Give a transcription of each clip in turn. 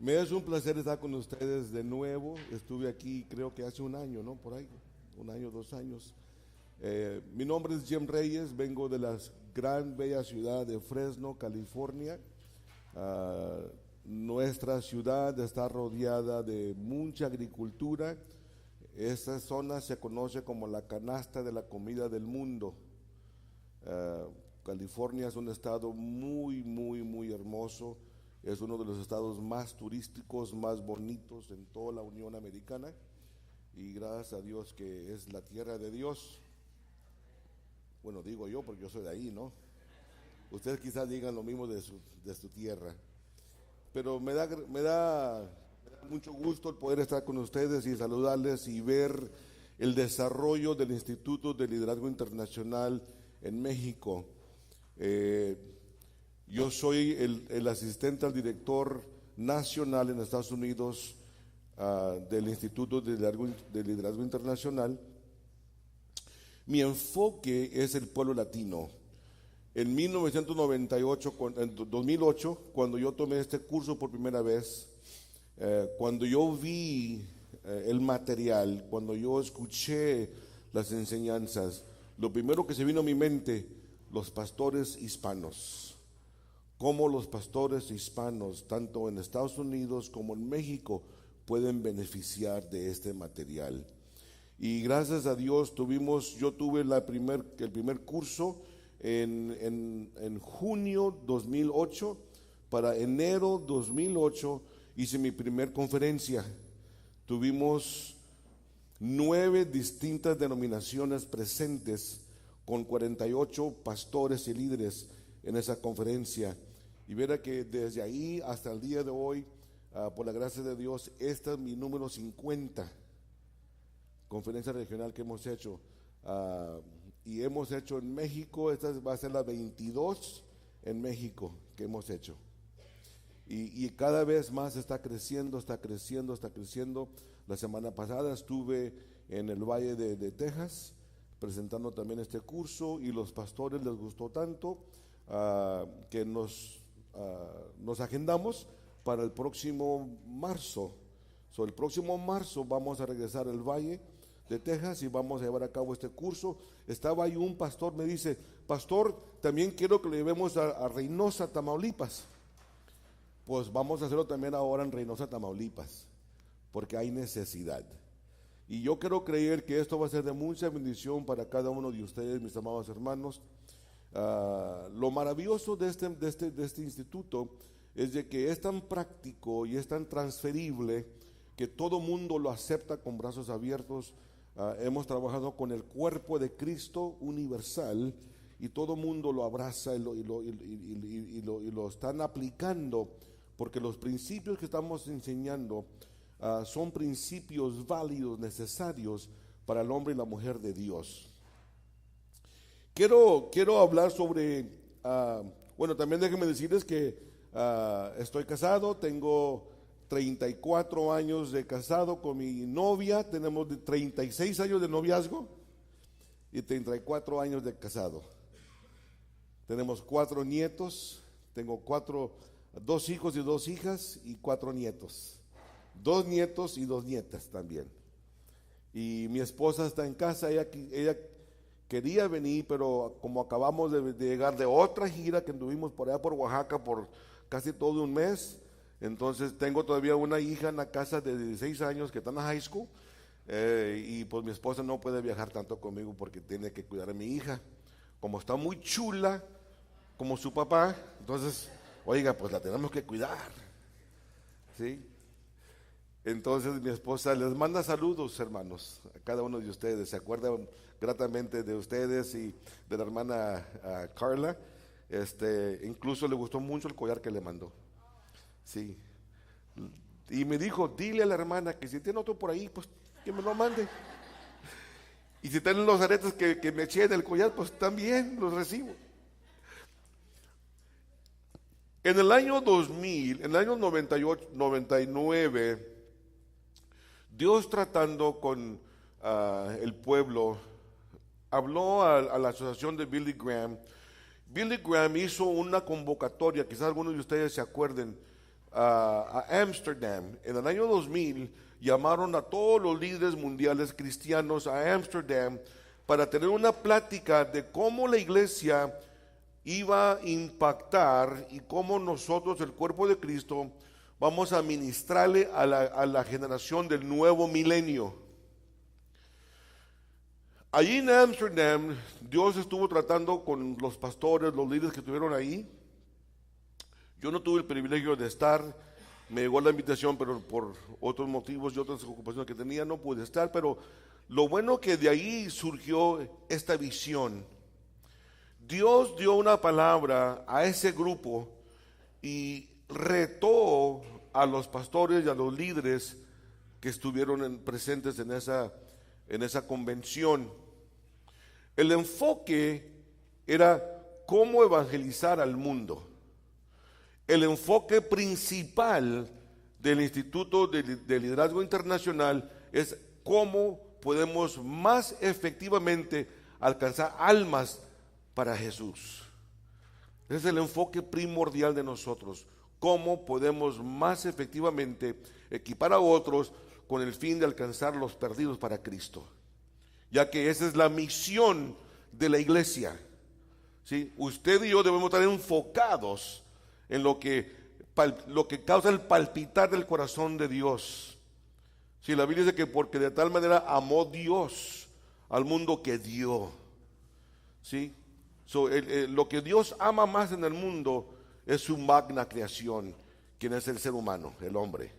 Me es un placer estar con ustedes de nuevo. Estuve aquí creo que hace un año, ¿no? Por ahí, un año, 2 años. Mi nombre es Jim Reyes, vengo de la gran bella ciudad de Fresno, California. Ah, Nuestra ciudad está rodeada de mucha agricultura. Esta zona se conoce como la canasta de la comida del mundo. Ah, California es un estado muy hermoso. Es uno de los estados más turísticos, más bonitos en toda la Unión Americana. Y gracias a Dios que es la tierra de Dios. Bueno, digo yo porque yo soy de ahí, ¿no? Ustedes quizás digan lo mismo de su tierra. Pero me da mucho gusto el poder estar con ustedes y saludarles y ver el desarrollo del Instituto de Liderazgo Internacional en México. Yo soy el asistente al director nacional en Estados Unidos del Instituto de Liderazgo Internacional. Mi enfoque es el pueblo latino. En 1998, en 2008, cuando yo tomé este curso por primera vez, cuando yo vi el material, cuando yo escuché las enseñanzas, lo primero que se vino a mi mente, los pastores hispanos. Cómo los pastores hispanos, tanto en Estados Unidos como en México, pueden beneficiar de este material. Y gracias a Dios yo tuve el primer curso en junio 2008. Para enero 2008 hice mi primer conferencia. Tuvimos 9 distintas denominaciones presentes con 48 pastores y líderes en esa conferencia. Y verá que desde ahí hasta el día de hoy, por la gracia de Dios, esta es mi número 50 conferencia regional que hemos hecho. Y hemos hecho en México, esta va a ser la 22 en México que hemos hecho. Y cada vez más está creciendo. La semana pasada estuve en el Valle de Texas presentando también este curso y los pastores les gustó tanto que nos agendamos para el próximo marzo. El próximo marzo vamos a regresar al Valle de Texas y vamos a llevar a cabo este curso. Estaba ahí un pastor, me dice: pastor, también quiero que lo llevemos a Reynosa, Tamaulipas. Pues vamos a hacerlo también ahora en Reynosa, Tamaulipas, porque hay necesidad. Y yo quiero creer que esto va a ser de mucha bendición para cada uno de ustedes, mis amados hermanos. Lo maravilloso de este instituto es de que es tan práctico y es tan transferible que todo mundo lo acepta con brazos abiertos. Hemos trabajado con el cuerpo de Cristo universal y todo mundo lo abraza y lo están aplicando, porque los principios que estamos enseñando son principios válidos, necesarios para el hombre y la mujer de Dios. Quiero hablar sobre, bueno, también déjenme decirles que estoy casado, tengo 34 años de casado con mi novia, tenemos 36 años de noviazgo y 34 años de casado. Tenemos 4 nietos, tengo 2 hijos y 2 hijas y 4 nietos, 2 nietos y 2 nietas también. Y mi esposa está en casa, ella quería venir, pero como acabamos de llegar de otra gira que anduvimos por allá por Oaxaca por casi todo un mes, entonces tengo todavía una hija en la casa de 16 años que está en la high school, y pues mi esposa no puede viajar tanto conmigo porque tiene que cuidar a mi hija. Como está muy chula, como su papá, entonces, oiga, pues la tenemos que cuidar, ¿sí? Entonces mi esposa les manda saludos, hermanos, a cada uno de ustedes. Se acuerda gratamente de ustedes y de la hermana Carla. Incluso le gustó mucho el collar que le mandó. Sí. Y me dijo: dile a la hermana que si tiene otro por ahí, pues que me lo mande. Y si tienen los aretes que me eché del collar, pues también los recibo. En el año 2000, en el año 98, 99, Dios tratando con el pueblo, habló a la asociación de Billy Graham. Billy Graham hizo una convocatoria, quizás algunos de ustedes se acuerden, a Ámsterdam. En el año 2000 llamaron a todos los líderes mundiales cristianos a Ámsterdam para tener una plática de cómo la iglesia iba a impactar y cómo nosotros, el cuerpo de Cristo, vamos a ministrarle a la generación del nuevo milenio. Allí en Ámsterdam, Dios estuvo tratando con los pastores, los líderes que estuvieron ahí. Yo no tuve el privilegio de estar, me llegó la invitación, pero por otros motivos y otras ocupaciones que tenía no pude estar, pero lo bueno que de ahí surgió esta visión. Dios dio una palabra a ese grupo y retó a los pastores y a los líderes que estuvieron presentes en esa convención. El enfoque era cómo evangelizar al mundo. El enfoque principal del Instituto de Liderazgo Internacional es cómo podemos más efectivamente alcanzar almas para Jesús. Ese es el enfoque primordial de nosotros. Cómo podemos más efectivamente equipar a otros con el fin de alcanzar los perdidos para Cristo. Ya que esa es la misión de la iglesia. ¿Sí? Usted y yo debemos estar enfocados en lo que causa el palpitar del corazón de Dios. Si la Biblia dice que porque de tal manera amó Dios al mundo que dio. ¿Sí? Lo que Dios ama más en el mundo es su magna creación, quien es el ser humano, el hombre.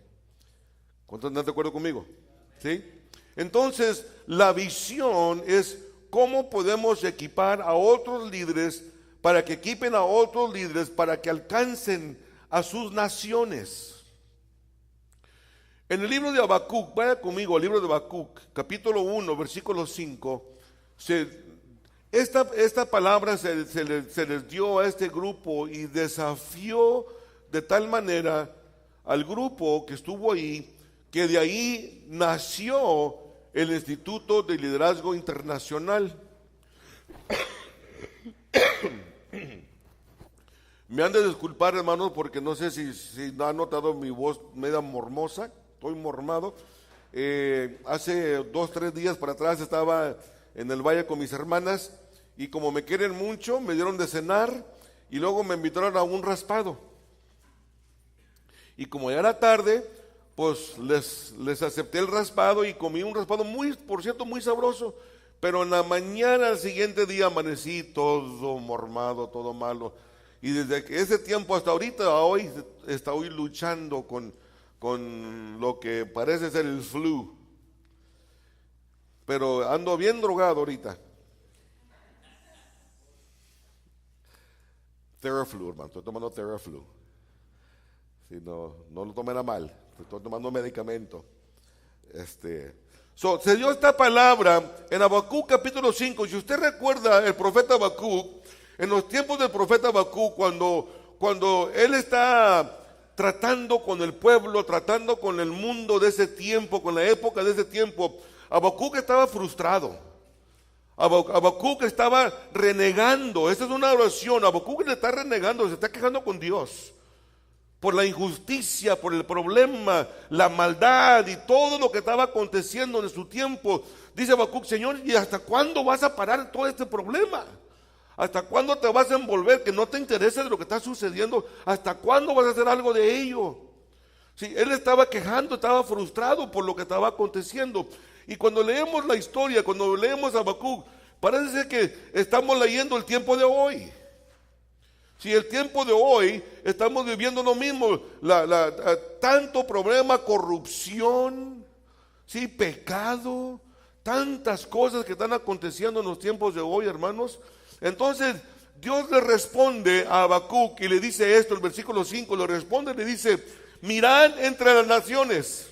¿Cuántos están de acuerdo conmigo? ¿Sí? Entonces, la visión es cómo podemos equipar a otros líderes para que equipen a otros líderes para que alcancen a sus naciones. En el libro de Habacuc, vaya conmigo al libro de Habacuc, capítulo 1, versículo 5, esta palabra se les dio a este grupo y desafió de tal manera al grupo que estuvo ahí, que de ahí nació el Instituto de Liderazgo Internacional. Me han de disculpar, hermanos, porque no sé si han notado mi voz media mormosa, estoy mormado. Hace 2-3 días para atrás estaba en el valle con mis hermanas y como me quieren mucho, me dieron de cenar y luego me invitaron a un raspado. Y como ya era tarde, pues les acepté el raspado y comí un raspado por cierto, muy sabroso. Pero en la mañana al siguiente día amanecí todo mormado, todo malo. Y desde ese tiempo hasta ahorita, hoy estoy luchando con lo que parece ser el flu. Pero ando bien drogado ahorita. Theraflu, hermano, estoy tomando Theraflu. Si no lo tomen a mal, estoy tomando medicamento. Se dio esta palabra en Habacuc capítulo 5. Si usted recuerda el profeta Habacuc, en los tiempos del profeta Habacuc, cuando él está tratando con el pueblo, tratando con el mundo de ese tiempo, con la época de ese tiempo, Habacuc estaba frustrado. Habacuc estaba renegando. Esa es una oración. Habacuc le está renegando, se está quejando con Dios por la injusticia, por el problema, la maldad y todo lo que estaba aconteciendo en su tiempo. Dice Habacuc: Señor, ¿y hasta cuándo vas a parar todo este problema? ¿Hasta cuándo te vas a envolver que no te interesa de lo que está sucediendo? ¿Hasta cuándo vas a hacer algo de ello? Sí, él estaba quejando, estaba frustrado por lo que estaba aconteciendo. Y cuando leemos la historia, cuando leemos a Habacuc, parece que estamos leyendo el tiempo de hoy. Si el tiempo de hoy estamos viviendo lo mismo, tanto problema, corrupción, ¿sí? Pecado, tantas cosas que están aconteciendo en los tiempos de hoy, hermanos. Entonces Dios le responde a Habacuc y le dice esto, el versículo 5, le responde, le dice: mirad entre las naciones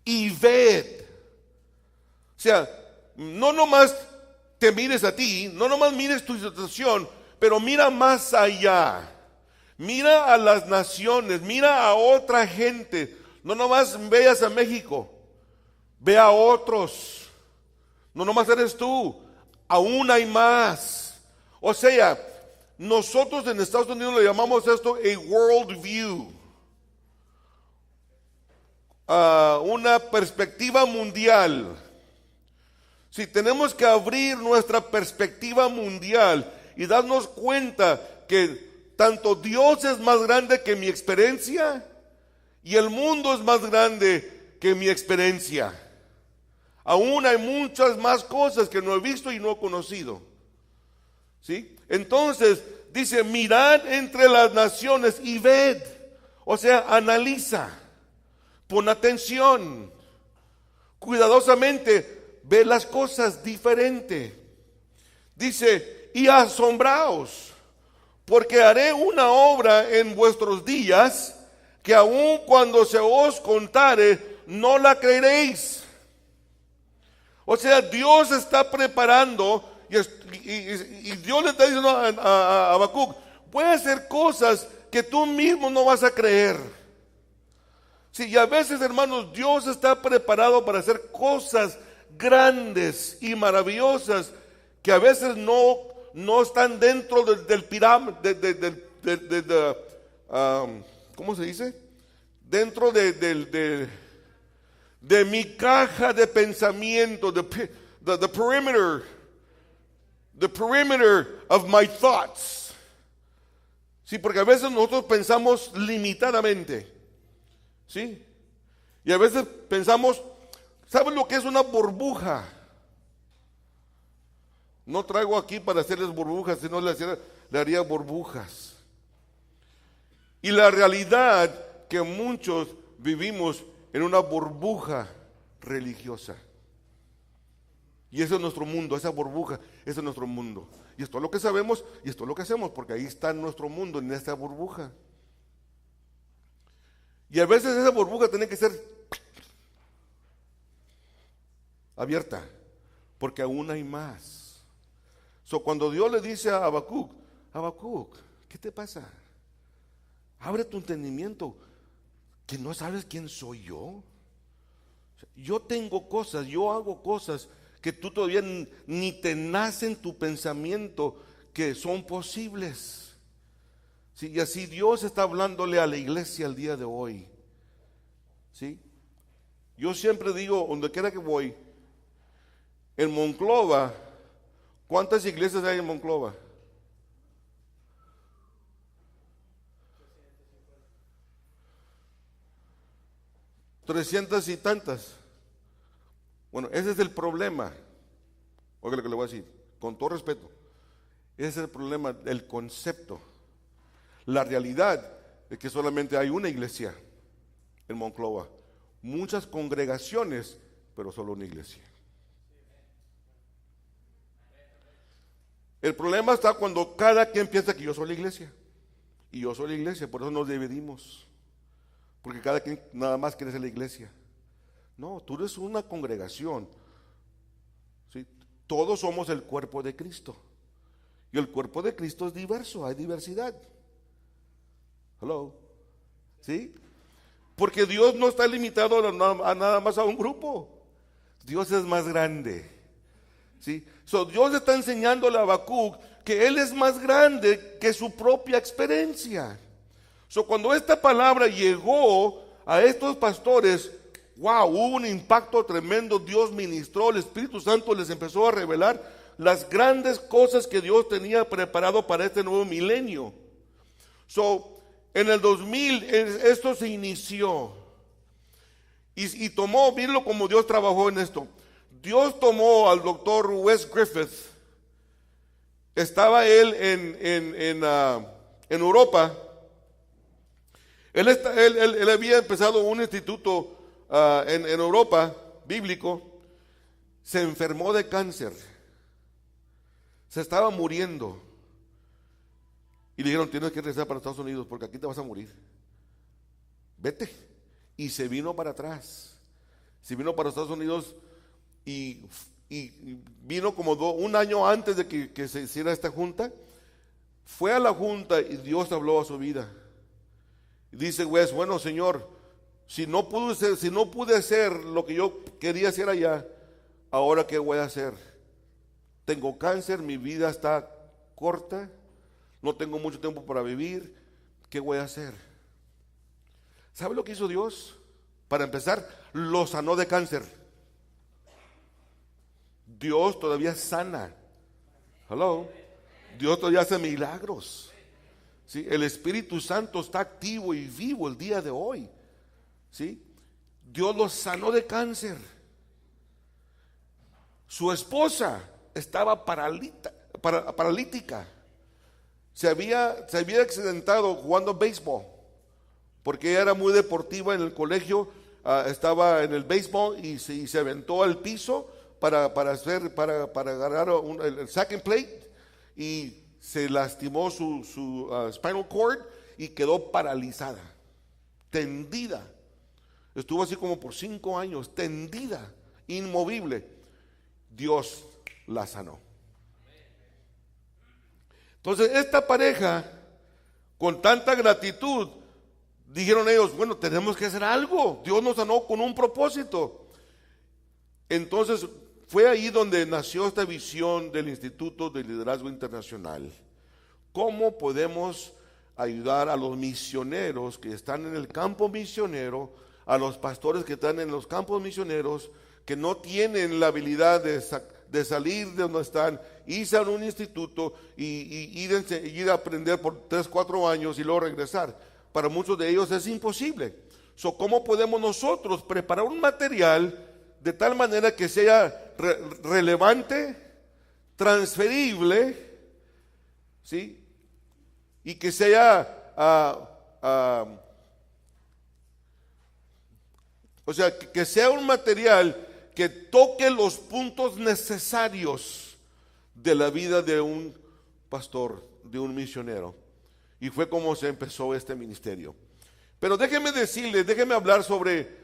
y ved. O sea, no nomás te mires a ti, no nomás mires tu situación, pero mira más allá. Mira a las naciones, mira a otra gente. No nomás veas a México, ve a otros. No nomás eres tú, aún hay más. O sea, nosotros en Estados Unidos le llamamos esto a world view. una perspectiva mundial. Si tenemos que abrir nuestra perspectiva mundial y darnos cuenta que tanto Dios es más grande que mi experiencia y el mundo es más grande que mi experiencia. Aún hay muchas más cosas que no he visto y no he conocido. ¿Sí? Entonces dice, mirad entre las naciones y ved. O sea, analiza, pon atención, cuidadosamente, ve las cosas diferente. Dice, y asombraos, porque haré una obra en vuestros días, que aun cuando se os contare, no la creeréis. O sea, Dios está preparando, y Dios le está diciendo a Habacuc, voy a hacer cosas que tú mismo no vas a creer. Sí, y a veces, hermanos, Dios está preparado para hacer cosas grandes y maravillosas que a veces no están dentro del pirámide, ¿cómo se dice? Dentro de mi caja de pensamiento, the perimeter of my thoughts. Sí, porque a veces nosotros pensamos limitadamente, ¿sí? Y a veces pensamos, ¿saben lo que es una burbuja? No traigo aquí para hacerles burbujas, sino le haría burbujas. Y la realidad que muchos vivimos en una burbuja religiosa. Y ese es nuestro mundo, esa burbuja, ese es nuestro mundo. Y esto es lo que sabemos y esto es lo que hacemos, porque ahí está nuestro mundo, en esta burbuja. Y a veces esa burbuja tiene que ser abierta, porque aún hay más. Cuando Dios le dice a Habacuc, Habacuc, ¿qué te pasa? Abre tu entendimiento, que no sabes quién soy yo. Yo tengo cosas, yo hago cosas que tú todavía ni te nace en tu pensamiento que son posibles. ¿Sí? Y así Dios está hablándole a la iglesia el día de hoy. ¿Sí? Yo siempre digo, donde quiera que voy, en Monclova, ¿cuántas iglesias hay en Monclova? 300 y tantas. Bueno, ese es el problema. Oiga lo que le voy a decir, con todo respeto. Ese es el problema, el concepto. La realidad es que solamente hay una iglesia en Monclova. Muchas congregaciones, pero solo una iglesia. El problema está cuando cada quien piensa que yo soy la iglesia. Y yo soy la iglesia, por eso nos dividimos. Porque cada quien nada más quiere ser la iglesia. No, tú eres una congregación. ¿Sí? Todos somos el cuerpo de Cristo. Y el cuerpo de Cristo es diverso, hay diversidad. Hello. ¿Sí? Porque Dios no está limitado a nada más a un grupo. Dios es más grande. ¿Sí? Dios está enseñándole a Habacuc que Él es más grande que su propia experiencia. Cuando esta palabra llegó a estos pastores, wow, hubo un impacto tremendo. Dios ministró, el Espíritu Santo les empezó a revelar las grandes cosas que Dios tenía preparado para este nuevo milenio. En el 2000 esto se inició y tomó, mírenlo como Dios trabajó en esto. Dios tomó al doctor Wes Griffith. Estaba él en Europa. Él había empezado un instituto en Europa, bíblico. Se enfermó de cáncer. Se estaba muriendo. Y le dijeron, tienes que regresar para Estados Unidos porque aquí te vas a morir. Vete. Y se vino para atrás. Se vino para Estados Unidos y vino como un año antes de que se hiciera esta junta. Fue a la junta y Dios habló a su vida. Dice Wes, bueno, Señor, si no pude hacer lo que yo quería hacer allá, ¿ahora qué voy a hacer? Tengo cáncer, mi vida está corta, no tengo mucho tiempo para vivir, ¿qué voy a hacer? ¿Sabe lo que hizo Dios? Para empezar, lo sanó de cáncer. Dios todavía sana. Hello. Dios todavía hace milagros. ¿Sí? El Espíritu Santo está activo y vivo el día de hoy. ¿Sí? Dios lo sanó de cáncer. Su esposa estaba paralítica. Se había accidentado jugando béisbol, porque ella era muy deportiva en el colegio. Estaba en el béisbol y se aventó al piso para agarrar el second plate, y se lastimó su spinal cord y quedó paralizada, tendida. Estuvo así como por 5 años, tendida, inmovible. Dios la sanó. Entonces esta pareja, con tanta gratitud, dijeron ellos, bueno, tenemos que hacer algo. Dios nos sanó con un propósito. Entonces fue ahí donde nació esta visión del Instituto de Liderazgo Internacional. ¿Cómo podemos ayudar a los misioneros que están en el campo misionero, a los pastores que están en los campos misioneros, que no tienen la habilidad de salir de donde están, irse a un instituto y ir a aprender por 3-4 años y luego regresar? Para muchos de ellos es imposible. ¿Cómo podemos nosotros preparar un material de tal manera que sea relevante, transferible, ¿sí? Y que sea, que sea un material que toque los puntos necesarios de la vida de un pastor, de un misionero. Y fue como se empezó este ministerio. Pero déjeme hablar sobre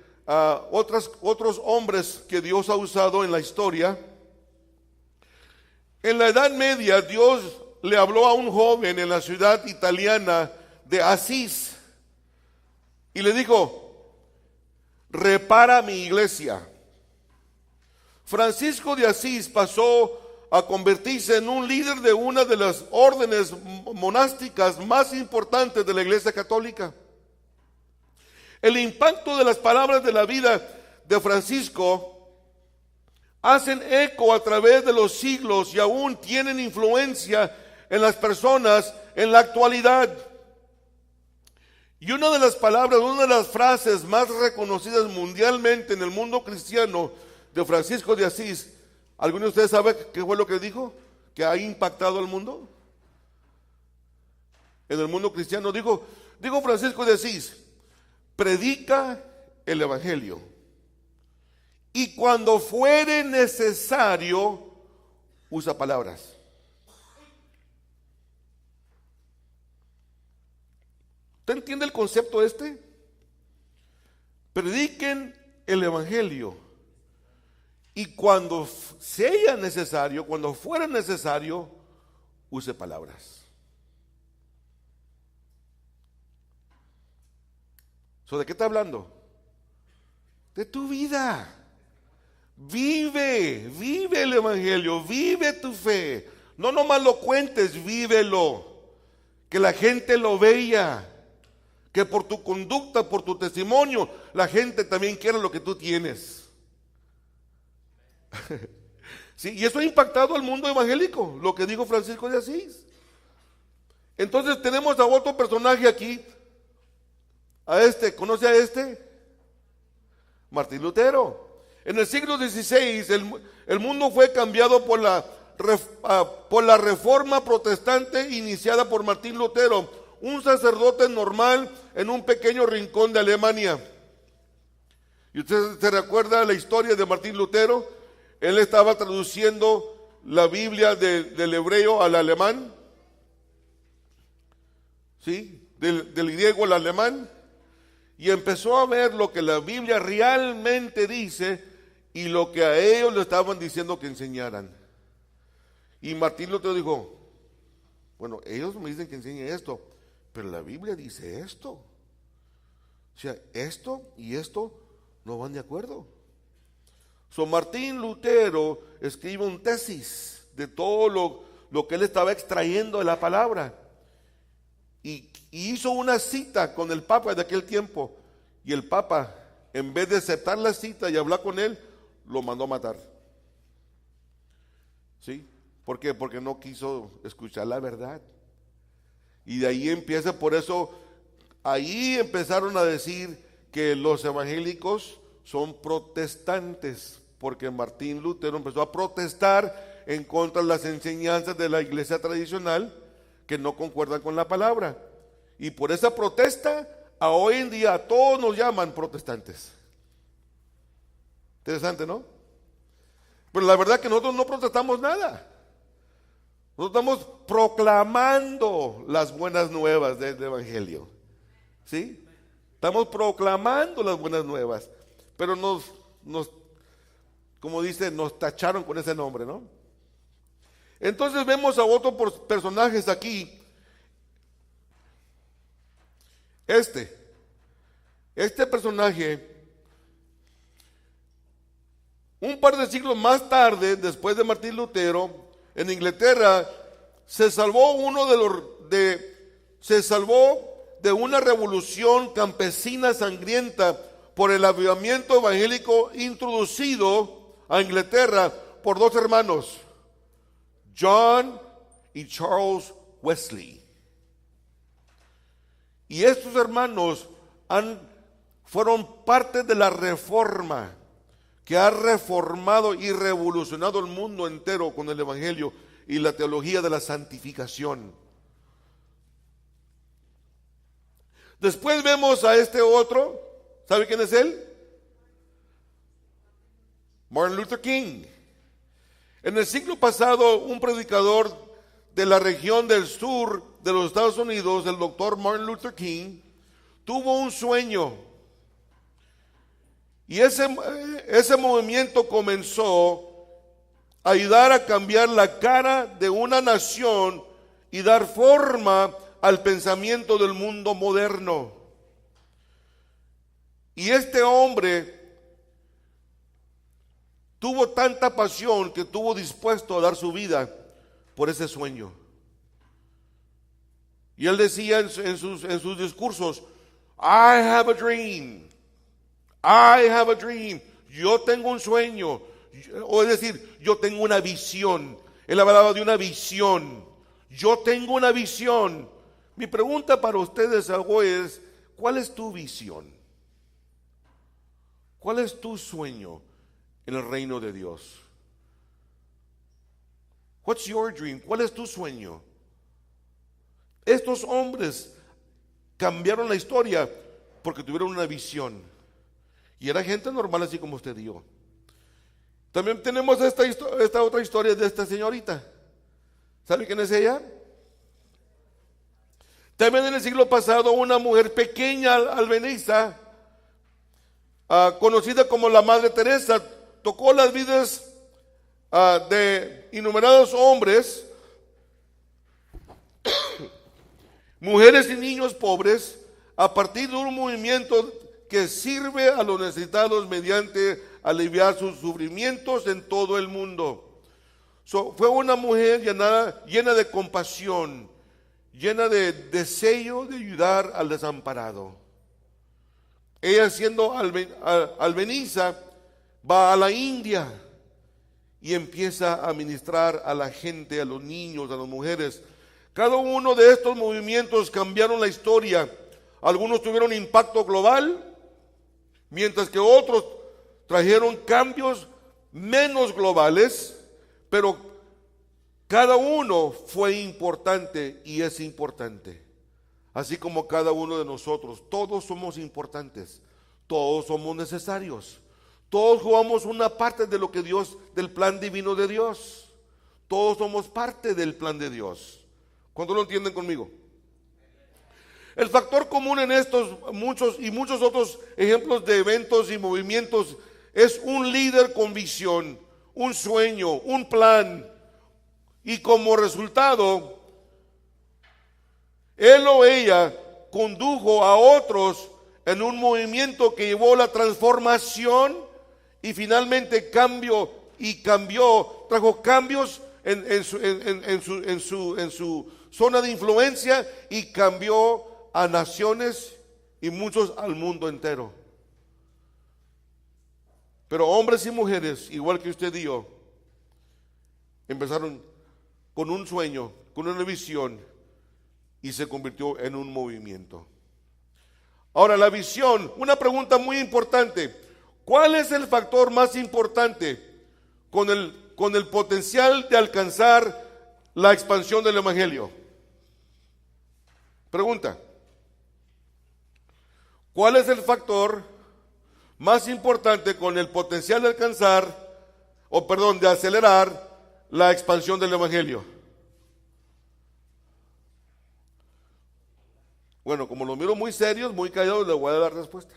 otros hombres que Dios ha usado en la historia. En la Edad Media, Dios le habló a un joven en la ciudad italiana de Asís y le dijo: repara mi iglesia. Francisco de Asís pasó a convertirse en un líder de una de las órdenes monásticas más importantes de la Iglesia Católica. El impacto de las palabras de la vida de Francisco hacen eco a través de los siglos y aún tienen influencia en las personas en la actualidad. Y una de las palabras, una de las frases más reconocidas mundialmente en el mundo cristiano de Francisco de Asís, ¿alguno de ustedes sabe qué fue lo que dijo? ¿Que ha impactado al mundo? En el mundo cristiano dijo Francisco de Asís: predica el evangelio, y cuando fuere necesario, usa palabras. ¿Usted entiende el concepto este? Prediquen el evangelio, y cuando sea necesario, cuando fuera necesario, use palabras. ¿De qué está hablando? De tu vida. Vive el evangelio, vive tu fe. No nomás lo cuentes, vívelo. Que la gente lo vea. Que por tu conducta, por tu testimonio, la gente también quiera lo que tú tienes. Sí, y eso ha impactado al mundo evangélico, lo que dijo Francisco de Asís. Entonces tenemos a otro personaje aquí. ¿Conoce a este? Martín Lutero. En el siglo XVI el mundo fue cambiado por la reforma protestante iniciada por Martín Lutero, un sacerdote normal en un pequeño rincón de Alemania. ¿Y usted se recuerda la historia de Martín Lutero? Él estaba traduciendo la Biblia del hebreo al alemán, ¿sí? Del griego al alemán. Y empezó a ver lo que la Biblia realmente dice y lo que a ellos le estaban diciendo que enseñaran. Y Martín Lutero dijo: bueno, ellos me dicen que enseñe esto, pero la Biblia dice esto. O sea, esto y esto no van de acuerdo. Martín Lutero escribe un tesis de todo lo que él estaba extrayendo de la palabra. Y hizo una cita con el Papa de aquel tiempo. Y el Papa en vez de aceptar la cita y hablar con él, lo mandó a matar. ¿Sí? ¿Por qué? Porque no quiso escuchar la verdad. Y de ahí empieza, por eso, ahí empezaron a decir que los evangélicos son protestantes, porque Martín Lutero empezó a protestar en contra de las enseñanzas de la iglesia tradicional que no concuerdan con la palabra. Y por esa protesta, a hoy en día a todos nos llaman protestantes. Interesante, ¿no? Pero la verdad que nosotros no protestamos nada. Nosotros estamos proclamando las buenas nuevas del evangelio. ¿Sí? Estamos proclamando las buenas nuevas. Pero como dice, nos tacharon con ese nombre, ¿no? Entonces vemos a otros personajes aquí. Este personaje, un par de siglos más tarde, después de Martín Lutero, en Inglaterra, se salvó de una revolución campesina sangrienta por el avivamiento evangélico introducido a Inglaterra por dos hermanos, John y Charles Wesley. Y estos hermanos fueron parte de la reforma que ha reformado y revolucionado el mundo entero con el evangelio y la teología de la santificación. Después vemos a este otro. ¿Sabe quién es él? Martin Luther King. En el siglo pasado, un predicador de la región del sur de los Estados Unidos, el doctor Martin Luther King, tuvo un sueño. Y ese movimiento comenzó a ayudar a cambiar la cara de una nación y dar forma al pensamiento del mundo moderno. Y este hombre tuvo tanta pasión que estuvo dispuesto a dar su vida por ese sueño. Y él decía en sus discursos, I have a dream. I have a dream. Yo tengo un sueño. O es decir, yo tengo una visión. Él hablaba de una visión. Yo tengo una visión. Mi pregunta para ustedes hoy es, ¿cuál es tu visión? ¿Cuál es tu sueño en el reino de Dios? What's your dream? ¿Cuál es tu sueño? Estos hombres cambiaron la historia porque tuvieron una visión. Y era gente normal así como usted y yo. También tenemos esta otra historia de esta señorita. ¿Sabe quién es ella? También en el siglo pasado una mujer pequeña albeniza, conocida como la Madre Teresa, tocó las vidas de innumerados hombres, mujeres y niños pobres, a partir de un movimiento que sirve a los necesitados mediante aliviar sus sufrimientos en todo el mundo. Fue una mujer llena de compasión, llena de deseo de ayudar al desamparado. Ella, siendo albeniza, va a la India y empieza a ministrar a la gente, a los niños, a las mujeres. Cada uno de estos movimientos cambiaron la historia. Algunos tuvieron impacto global, mientras que otros trajeron cambios menos globales, pero cada uno fue importante y es importante. Así como cada uno de nosotros, todos somos importantes, todos somos necesarios, todos jugamos una parte de lo que del plan divino de Dios. Todos somos parte del plan de Dios. ¿Cuántos lo entienden conmigo? El factor común en estos muchos otros ejemplos de eventos y movimientos es un líder con visión, un sueño, un plan, y como resultado, él o ella condujo a otros en un movimiento que llevó la transformación y finalmente trajo cambios en su zona de influencia y cambió a naciones y muchos al mundo entero. Pero hombres y mujeres, igual que usted y yo, empezaron con un sueño, con una visión, y se convirtió en un movimiento. Ahora, la visión, una pregunta muy importante: ¿cuál es el factor más importante con el potencial de alcanzar la expansión del Evangelio? Pregunta: ¿cuál es el factor más importante con el potencial de alcanzar, de acelerar la expansión del Evangelio? Bueno, como los miro muy serios, muy callados, les voy a dar respuesta.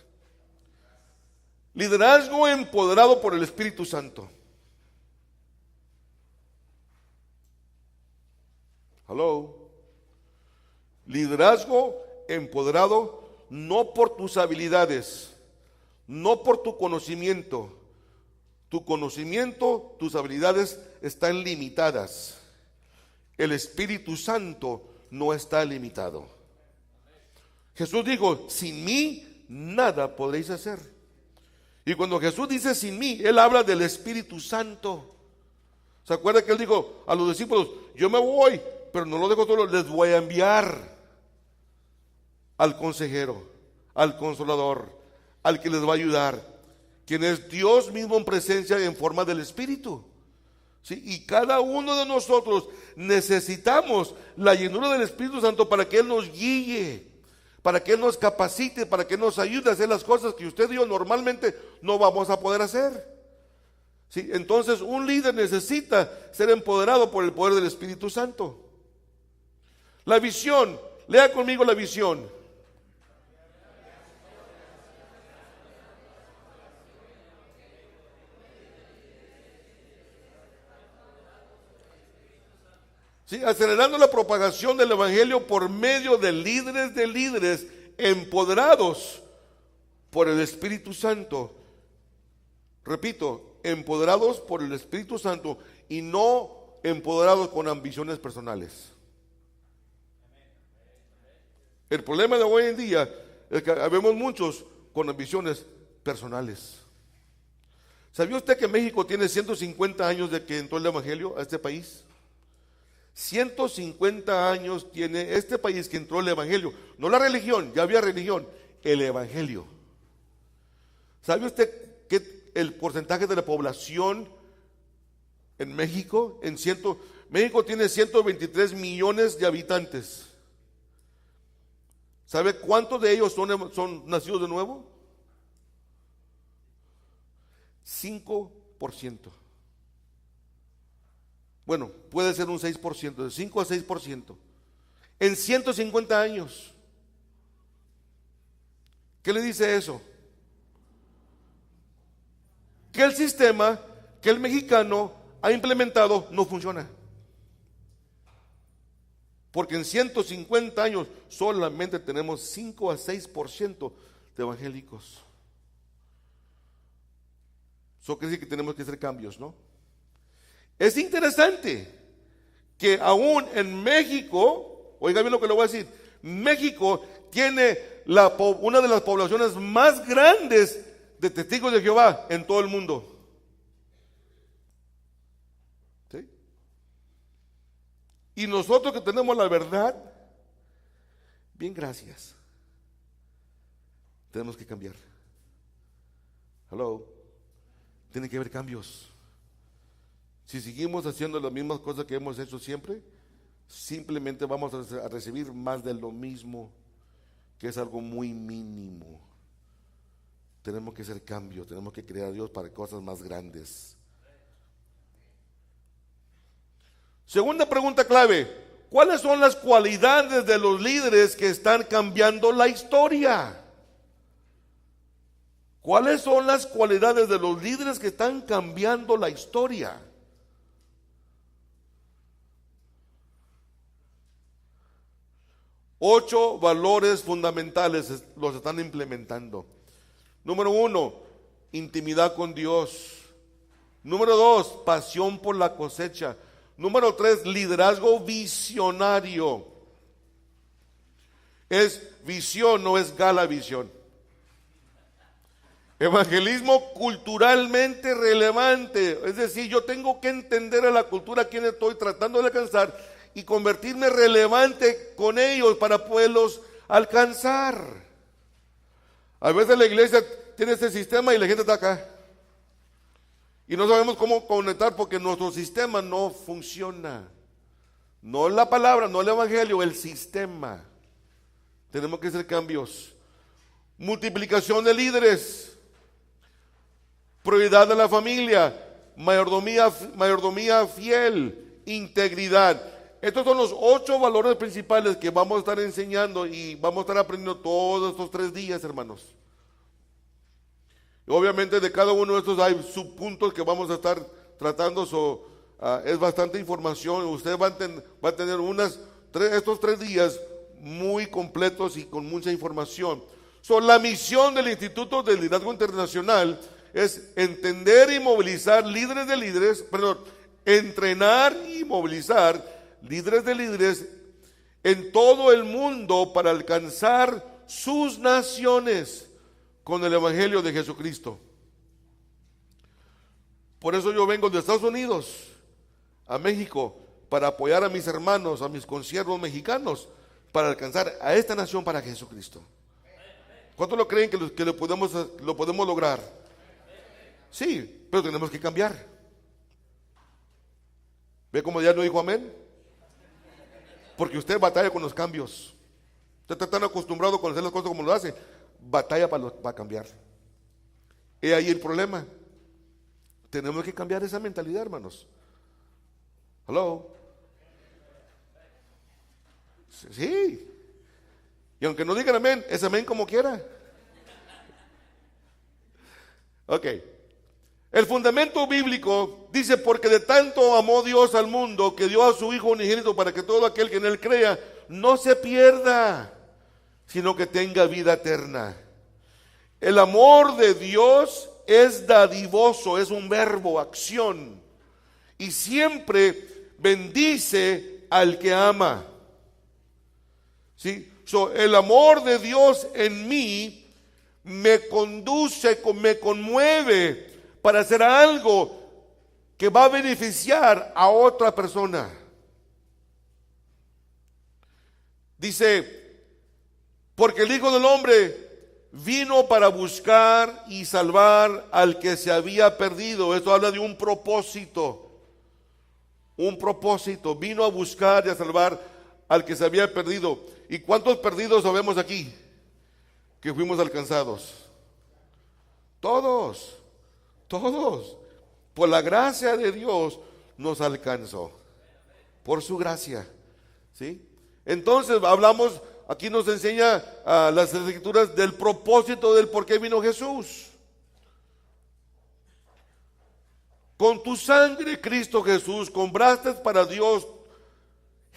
Liderazgo empoderado por el Espíritu Santo. Hello. Liderazgo empoderado no por tus habilidades, no por tu conocimiento. Tu conocimiento, tus habilidades están limitadas. El Espíritu Santo no está limitado. Jesús dijo: sin mí nada podréis hacer. Y cuando Jesús dice sin mí, Él habla del Espíritu Santo. ¿Se acuerda que Él dijo a los discípulos: yo me voy, pero no los dejo solos, les voy a enviar al consejero, al consolador, al que les va a ayudar, quien es Dios mismo en presencia y en forma del Espíritu? ¿Sí? Y cada uno de nosotros necesitamos la llenura del Espíritu Santo para que Él nos guíe, para que Él nos capacite, para que Él nos ayude a hacer las cosas que usted y yo normalmente no vamos a poder hacer. ¿Sí? Entonces un líder necesita ser empoderado por el poder del Espíritu Santo. La visión, lea conmigo la visión. ¿Sí? Acelerando la propagación del Evangelio por medio de líderes empoderados por el Espíritu Santo. Repito, empoderados por el Espíritu Santo y no empoderados con ambiciones personales. El problema de hoy en día es que habemos muchos con ambiciones personales. ¿Sabía usted que México tiene 150 años de que entró el Evangelio a este país? 150 años tiene este país que entró el Evangelio. No la religión, ya había religión, el Evangelio. ¿Sabe usted que el porcentaje de la población en México, México tiene 123 millones de habitantes? ¿Sabe cuántos de ellos son nacidos de nuevo? 5%. Bueno, puede ser un 6%, de 5 a 6%. En 150 años. ¿Qué le dice eso? Que el sistema que el mexicano ha implementado no funciona. Porque en 150 años solamente tenemos 5 a 6% de evangélicos. Eso quiere decir que tenemos que hacer cambios, ¿no? Es interesante que aún en México, oiga bien lo que le voy a decir, México tiene una de las poblaciones más grandes de testigos de Jehová en todo el mundo. ¿Sí? Y nosotros que tenemos la verdad, bien, gracias, tenemos que cambiar. Hello. Tiene que haber cambios. Si seguimos haciendo las mismas cosas que hemos hecho siempre, simplemente vamos a recibir más de lo mismo, que es algo muy mínimo. Tenemos que hacer cambios, tenemos que creer a Dios para cosas más grandes. Segunda pregunta clave: ¿cuáles son las cualidades de los líderes que están cambiando la historia? ¿Cuáles son las cualidades de los líderes que están cambiando la historia? Ocho valores fundamentales los están implementando. Número 1, intimidad con Dios. Número 2, pasión por la cosecha. Número 3, liderazgo visionario. Es visión, no es gala visión. Evangelismo culturalmente relevante. Es decir, yo tengo que entender a la cultura a quien estoy tratando de alcanzar y convertirme relevante con ellos para poderlos alcanzar. A veces la iglesia tiene este sistema y la gente está acá. Y no sabemos cómo conectar porque nuestro sistema no funciona. No la palabra, no el evangelio, el sistema. Tenemos que hacer cambios. Multiplicación de líderes. Prioridad de la familia. Mayordomía fiel. Integridad. Estos son los 8 valores principales que vamos a estar enseñando y vamos a estar aprendiendo todos estos 3 días, hermanos. Obviamente de cada uno de estos hay subpuntos que vamos a estar tratando, es bastante información. Usted va a tener estos 3 días muy completos y con mucha información. La misión del Instituto de Liderazgo Internacional es entender y movilizar líderes de líderes, entrenar y movilizar líderes de líderes en todo el mundo para alcanzar sus naciones con el evangelio de Jesucristo. Por eso yo vengo de Estados Unidos a México para apoyar a mis hermanos, a mis consiervos mexicanos, para alcanzar a esta nación para Jesucristo. ¿Cuántos lo creen que lo podemos lograr? Sí, pero tenemos que cambiar. ¿Ve cómo ya no dijo amén? Porque usted batalla con los cambios. Usted está tan acostumbrado a hacer las cosas como lo hace. Batalla para cambiar. Y ahí el problema. Tenemos que cambiar esa mentalidad, hermanos. Hello. Sí. Y aunque no digan amén, es amén como quiera. Ok. El fundamento bíblico dice: porque de tanto amó Dios al mundo que dio a su Hijo unigénito para que todo aquel que en él crea no se pierda, sino que tenga vida eterna. El amor de Dios es dadivoso, es un verbo, acción, y siempre bendice al que ama. ¿Sí? El amor de Dios en mí me conduce, me conmueve para hacer algo que va a beneficiar a otra persona. Dice: porque el Hijo del Hombre vino para buscar y salvar al que se había perdido. Esto habla de un propósito. Un propósito. Vino a buscar y a salvar al que se había perdido. ¿Y cuántos perdidos sabemos aquí que fuimos alcanzados? Todos. Todos. Por la gracia de Dios nos alcanzó. Por su gracia. ¿Sí? Entonces hablamos. Aquí nos enseña las escrituras del propósito del por qué vino Jesús. Con tu sangre, Cristo Jesús, compraste para Dios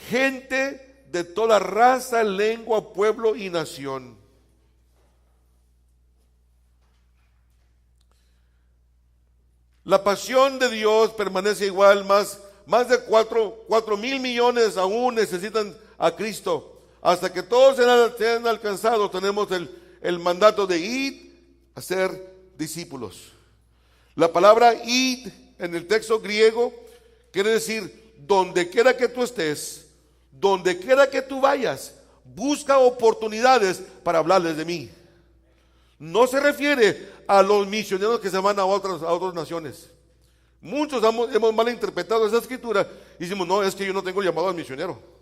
gente de toda raza, lengua, pueblo y nación. La pasión de Dios permanece igual, más de 4,000 millones aún necesitan a Cristo. Hasta que todos sean alcanzados, tenemos el mandato de id a ser discípulos. La palabra id en el texto griego quiere decir: donde quiera que tú estés, donde quiera que tú vayas, busca oportunidades para hablarles de mí. No se refiere a los misioneros que se van a otras naciones. Muchos hemos malinterpretado esa escritura y decimos: no, es que yo no tengo llamado al misionero.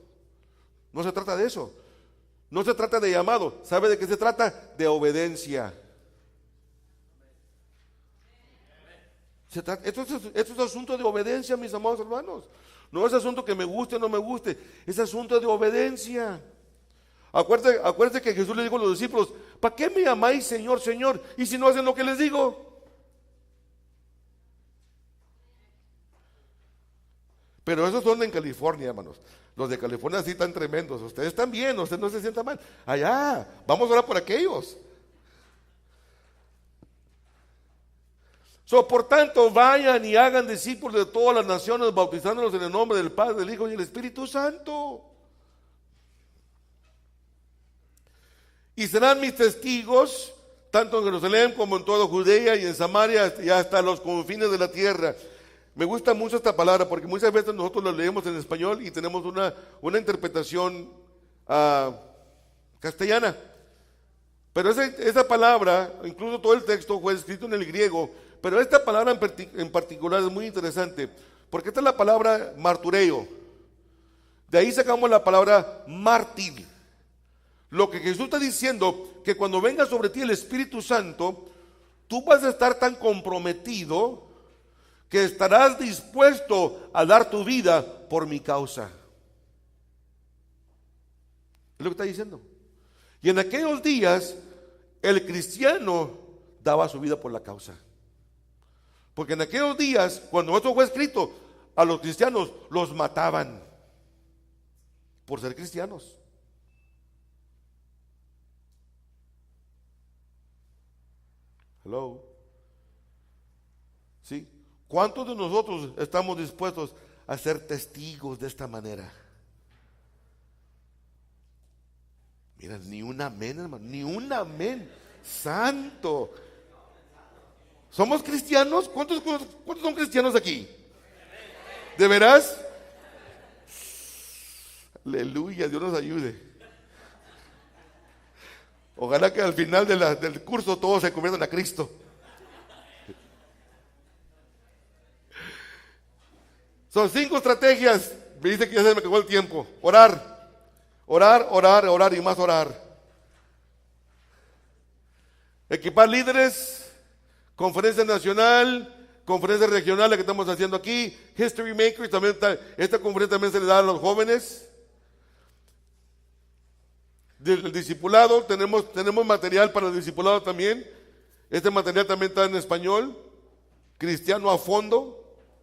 No se trata de eso. No se trata de llamado. ¿Sabe de qué se trata? De obediencia. Esto es asunto de obediencia, mis amados hermanos. No es asunto que me guste o no me guste. Es asunto de obediencia. Acuérdate que Jesús le dijo a los discípulos: ¿para qué me llamáis Señor, Señor? Y si no hacen lo que les digo. Pero esos son en California, hermanos. Los de California sí están tremendos. Ustedes están bien, ustedes no se sientan mal. Allá, vamos a orar por aquellos. Por tanto, vayan y hagan discípulos de todas las naciones, bautizándolos en el nombre del Padre, del Hijo y del Espíritu Santo. Y serán mis testigos tanto en Jerusalén como en toda Judea y en Samaria y hasta los confines de la tierra. Me gusta mucho esta palabra porque muchas veces nosotros la leemos en español y tenemos una interpretación castellana. Pero esa palabra, incluso todo el texto fue escrito en el griego, pero esta palabra en particular es muy interesante, porque esta es la palabra martureo. De ahí sacamos la palabra mártir. Lo que Jesús está diciendo, que cuando venga sobre ti el Espíritu Santo, tú vas a estar tan comprometido que estarás dispuesto a dar tu vida por mi causa. Es lo que está diciendo. Y en aquellos días, el cristiano daba su vida por la causa. Porque en aquellos días, cuando esto fue escrito, a los cristianos los mataban por ser cristianos. Hello. ¿Sí? ¿Cuántos de nosotros estamos dispuestos a ser testigos de esta manera? Mira, ni un amén, hermano, ni un amén. Santo. ¿Somos cristianos? ¿Cuántos son cristianos aquí? ¿De veras? Aleluya, Dios nos ayude. Ojalá que al final del curso todos se conviertan a Cristo. Son 5 estrategias. Me dice que ya se me acabó el tiempo. Orar. Orar, orar, orar y más orar. Equipar líderes, conferencia nacional, conferencia regional, la que estamos haciendo aquí, History Makers, también esta conferencia también se le da a los jóvenes. Del discipulado, tenemos material para el discipulado también. Este material también está en español, cristiano a fondo,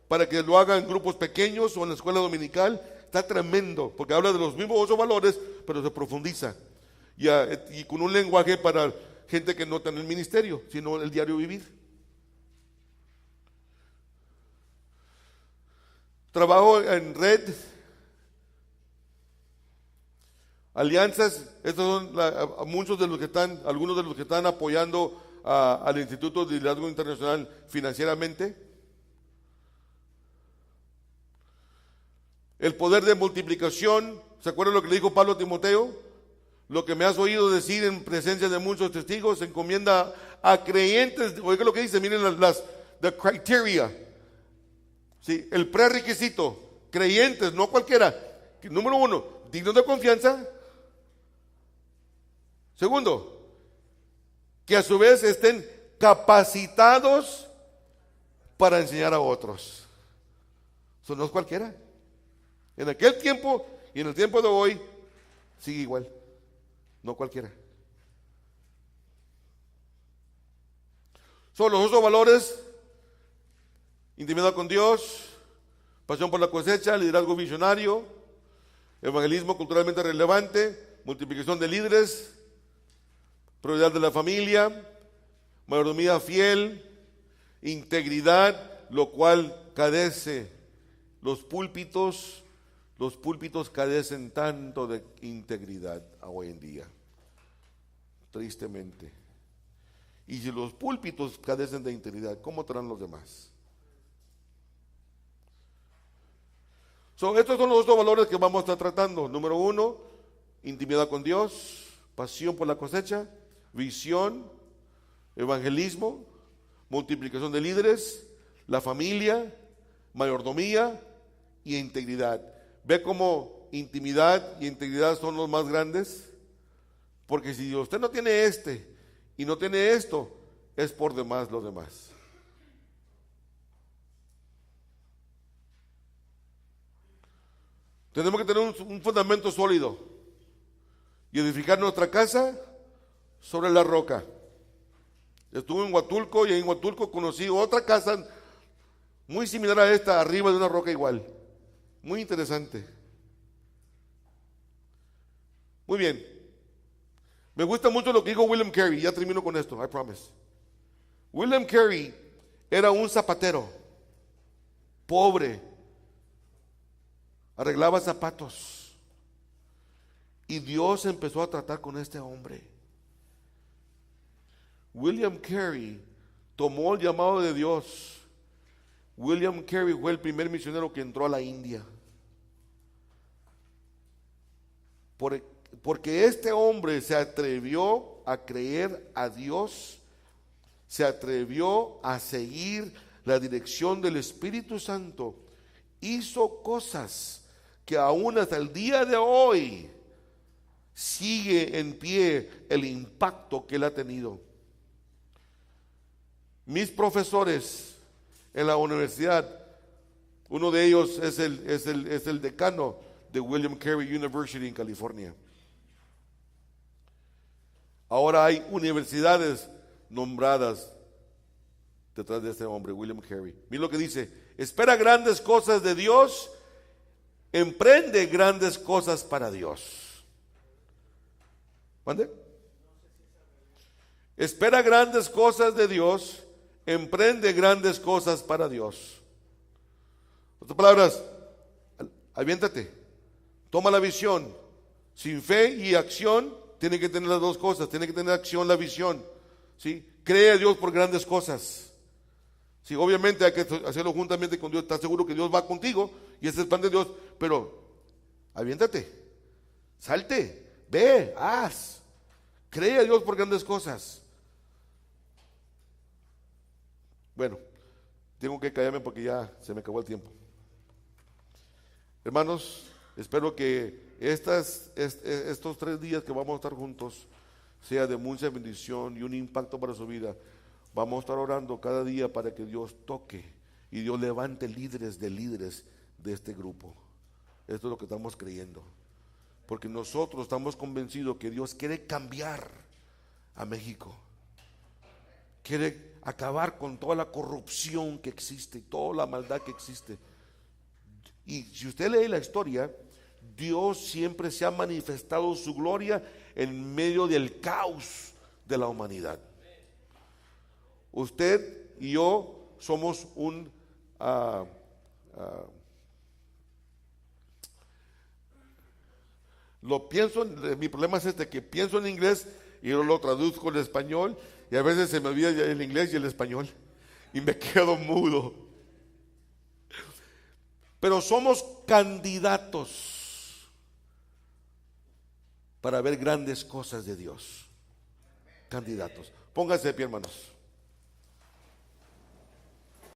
para que lo hagan en grupos pequeños o en la escuela dominical. Está tremendo, porque habla de los mismos 8 valores, pero se profundiza. Y con un lenguaje para gente que no está en el ministerio, sino el diario vivir. Trabajo en red, alianzas. Estos son algunos de los que están apoyando al Instituto de Liderazgo Internacional financieramente. El poder de multiplicación. ¿Se acuerdan lo que le dijo Pablo a Timoteo? Lo que me has oído decir en presencia de muchos testigos, se encomienda a creyentes. Oiga lo que dice, miren the criteria. ¿Sí? El prerequisito, creyentes, no cualquiera. Número 1, dignos de confianza. Segundo, que a su vez estén capacitados para enseñar a otros. Eso no es cualquiera. En aquel tiempo y en el tiempo de hoy sigue igual, no cualquiera. Son los 8 valores: intimidad con Dios, pasión por la cosecha, liderazgo visionario, evangelismo culturalmente relevante, multiplicación de líderes, prioridad de la familia, mayordomía fiel, integridad, lo cual carece los púlpitos carecen tanto de integridad hoy en día, tristemente. Y si los púlpitos carecen de integridad, ¿cómo estarán los demás? Estos son los 2 valores que vamos a estar tratando. Número 1, intimidad con Dios, pasión por la cosecha, visión, evangelismo, multiplicación de líderes, la familia, mayordomía y integridad. ¿Ve cómo intimidad y integridad son los más grandes? Porque si usted no tiene y no tiene esto, es por demás los demás. Tenemos que tener un fundamento sólido y edificar nuestra casa sobre la roca. Estuve en Huatulco y en Huatulco conocí otra casa muy similar a esta, arriba de una roca igual. Muy interesante. Muy bien. Me gusta mucho lo que dijo William Carey. Ya termino con esto, I promise. William Carey era un zapatero, pobre, arreglaba zapatos. Y Dios empezó a tratar con este hombre. William Carey tomó el llamado de Dios. William Carey fue el primer misionero que entró a la India. Porque este hombre se atrevió a creer a Dios, se atrevió a seguir la dirección del Espíritu Santo, hizo cosas que aún hasta el día de hoy sigue en pie el impacto que él ha tenido. Mis profesores en la universidad, uno de ellos es el decano de William Carey University en California. Ahora hay universidades nombradas detrás de este hombre, William Carey. Mira lo que dice: espera grandes cosas de Dios, emprende grandes cosas para Dios. ¿Mande? Espera grandes cosas de Dios, emprende grandes cosas para Dios. En otras palabras, aviéntate, toma la visión. Sin fe y acción, tiene que tener las dos cosas. Tiene que tener acción, la visión, ¿sí? Cree a Dios por grandes cosas. Sí, obviamente hay que hacerlo juntamente con Dios. Estás seguro que Dios va contigo y ese es el plan de Dios. Pero aviéntate, salte, ve, haz. Cree a Dios por grandes cosas. Bueno, tengo que callarme porque ya se me acabó el tiempo. Hermanos, espero que estos 3 días que vamos a estar juntos sea de mucha bendición y un impacto para su vida. Vamos a estar orando cada día para que Dios toque y Dios levante líderes de este grupo. Esto es lo que estamos creyendo, porque nosotros estamos convencidos que Dios quiere cambiar a México, quiere acabar con toda la corrupción que existe y toda la maldad que existe. Y si usted lee la historia, Dios siempre se ha manifestado su gloria en medio del caos de la humanidad. Usted y yo somos mi problema es que pienso en inglés y yo lo traduzco en español y a veces se me olvida el inglés y el español y me quedo mudo. Pero somos candidatos para ver grandes cosas de Dios. Candidatos. Pónganse de pie, hermanos.